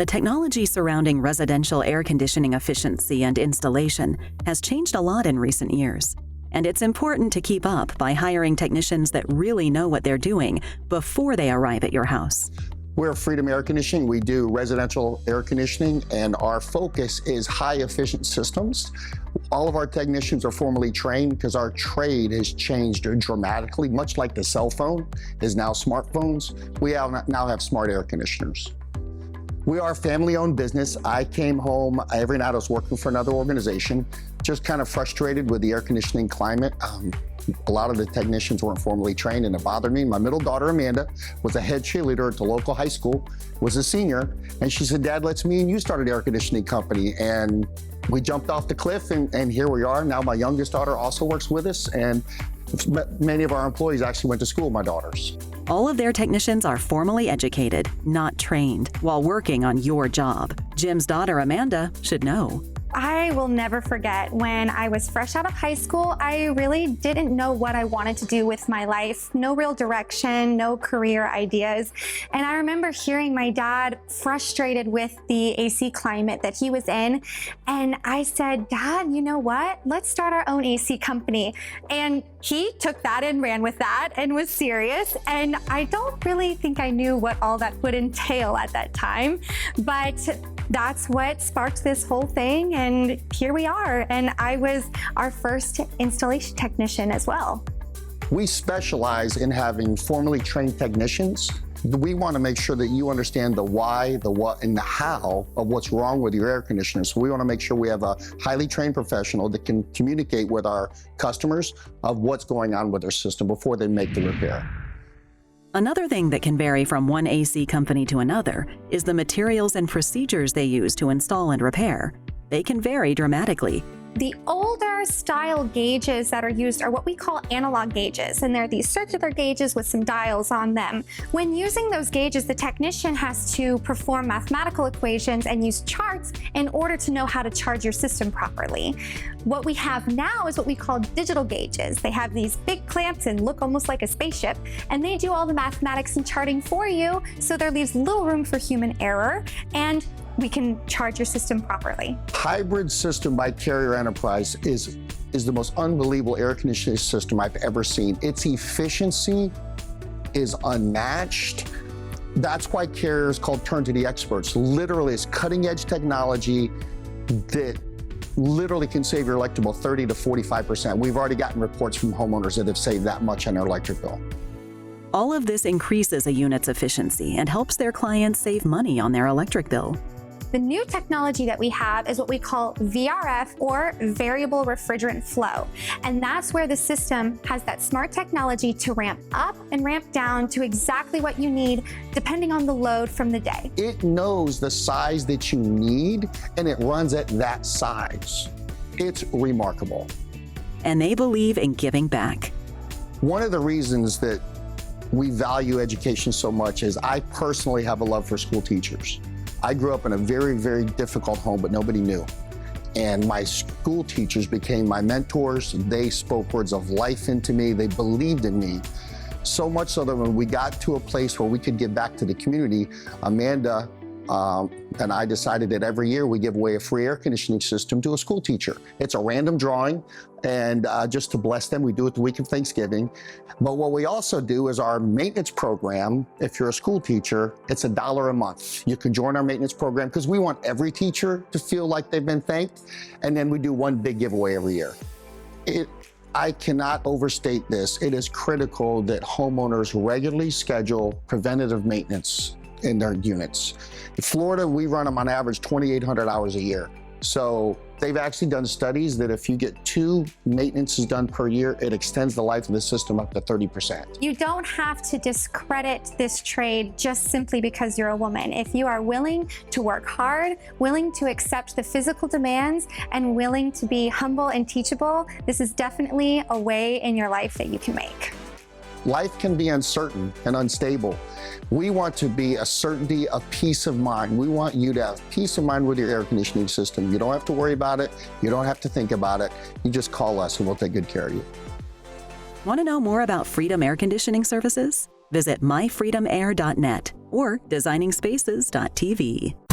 The technology surrounding residential air conditioning efficiency and installation has changed a lot in recent years, and it's important to keep up by hiring technicians that really know what they're doing before they arrive at your house. We're Freedom Air Conditioning. We do residential air conditioning, and our focus is high-efficient systems. All of our technicians are formally trained because our trade has changed dramatically, much like the cell phone is now smartphones. We now have smart air conditioners. We are a family-owned business. I came home every night. I was working for another organization, just kind of frustrated with the air conditioning climate. A lot of the technicians weren't formally trained, and it bothered me. My middle daughter, Amanda, was a head cheerleader at the local high school, was a senior, and she said, "Dad, let's me and you start an air conditioning company." And we jumped off the cliff, and here we are. Now my youngest daughter also works with us, and many of our employees actually went to school with my daughters. All of their technicians are formally educated, not trained, while working on your job. Jim's daughter, Amanda, should know. I will never forget when I was fresh out of high school. I really didn't know what I wanted to do with my life. No real direction, no career ideas. And I remember hearing my dad frustrated with the AC climate that he was in. And I said, "Dad, you know what? Let's start our own AC company." And he took that and ran with that and was serious. And I don't really think I knew what all that would entail at that time, but that's what sparked this whole thing, and here we are. And I was our first installation technician as well. We specialize in having formally trained technicians. We want to make sure that you understand the why, the what, and the how of what's wrong with your air conditioner. So we want to make sure we have a highly trained professional that can communicate with our customers of what's going on with their system before they make the repair. Another thing that can vary from one AC company to another is the materials and procedures they use to install and repair. They can vary dramatically. The older style gauges that are used are what we call analog gauges, and they're these circular gauges with some dials on them. When using those gauges, the technician has to perform mathematical equations and use charts in order to know how to charge your system properly. What we have now is what we call digital gauges. They have these big clamps and look almost like a spaceship, and they do all the mathematics and charting for you, so there leaves little room for human error, and we can charge your system properly. Hybrid system by Carrier Enterprise is the most unbelievable air conditioning system I've ever seen. Its efficiency is unmatched. That's why Carrier is called Turn to the Experts. Literally, it's cutting edge technology that literally can save your electric bill 30 to 45%. We've already gotten reports from homeowners that have saved that much on their electric bill. All of this increases a unit's efficiency and helps their clients save money on their electric bill. The new technology that we have is what we call VRF, or variable refrigerant flow. And that's where the system has that smart technology to ramp up and ramp down to exactly what you need, depending on the load from the day. It knows the size that you need, and it runs at that size. It's remarkable. And they believe in giving back. One of the reasons that we value education so much is I personally have a love for school teachers. I grew up in a very, very difficult home, but nobody knew. And my school teachers became my mentors. They spoke words of life into me. They believed in me. So much so that when we got to a place where we could give back to the community, Amanda and I decided that every year we give away a free air conditioning system to a school teacher. It's a random drawing, and just to bless them, we do it the week of Thanksgiving. But what we also do is our maintenance program. If you're a school teacher, it's $1 a month. You can join our maintenance program because we want every teacher to feel like they've been thanked. And then we do one big giveaway every year. I cannot overstate this. It is critical that homeowners regularly schedule preventative maintenance in their units. In Florida, we run them on average 2,800 hours a year. So they've actually done studies that if you get 2 maintenances done per year, it extends the life of the system up to 30%. You don't have to discredit this trade just simply because you're a woman. If you are willing to work hard, willing to accept the physical demands, and willing to be humble and teachable, this is definitely a way in your life that you can make. Life can be uncertain and unstable. We want to be a certainty of peace of mind. We want you to have peace of mind with your air conditioning system. You don't have to worry about it. You don't have to think about it. You just call us and we'll take good care of you. Want to know more about Freedom Air Conditioning Services? Visit myfreedomair.net or designingspaces.tv.